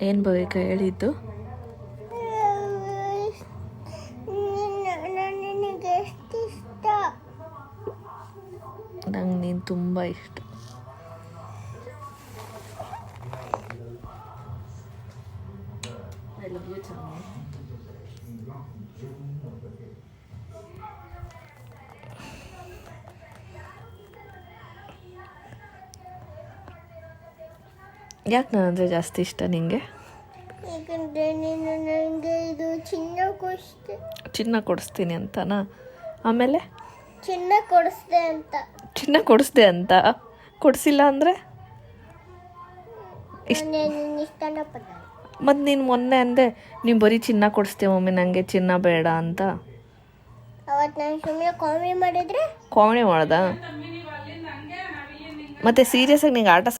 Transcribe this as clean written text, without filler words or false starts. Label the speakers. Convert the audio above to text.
Speaker 1: ಏನು ಭವಿಕ ಹೇಳಿದ್ದು?
Speaker 2: ನನಗೆ ಎಷ್ಟು ಇಷ್ಟ.
Speaker 1: ನಂಗೆ ನೀನು ತುಂಬ ಇಷ್ಟ. I love you Chami. ಯಾಕೆ ನಾನಂದರೆ ಜಾಸ್ತಿ ಇಷ್ಟ ನಿಂಗೆ?
Speaker 2: ಯಾಕಂದರೆ ನೀನು ನನಗೆ ಇದು ಚಿನ್ನ ಕೊಡಿಸ್ದೆ.
Speaker 1: ಚಿನ್ನ ಕೊಡಿಸ್ತೀನಿ ಅಂತನಾ? ಆಮೇಲೆ
Speaker 2: ಚಿನ್ನ ಕೊಡಿಸ್ದೆ ಅಂತ.
Speaker 1: ಚಿನ್ನ ಕೊಡಿಸ್ದೆ ಅಂತ? ಕೊಡಿಸಿಲ್ಲ ಅಂದರೆ
Speaker 2: ನಿನ್ನ ಇಷ್ಟನ ಪಡ.
Speaker 1: ಮತ್ತು ನೀನು ಮೊನ್ನೆ ಅಂದೆ ನೀವು ಬರೀ ಚಿನ್ನ ಕೊಡಿಸ್ತೀವಿ ಮಮ್ಮಿ, ನನಗೆ ಚಿನ್ನ ಬೇಡ ಅಂತ.
Speaker 2: ಅವತ್ತು ನಾನು ಸುಮ್ಮನೆ ಕಾಮಿಡಿ ಮಾಡಿದರೆ
Speaker 1: ಕಾಮಿಡಿ ಮಾಡ್ದ? ಮತ್ತು ಸೀರಿಯಸ್ಸಾಗಿ ನಿಂಗೆ ಆಟ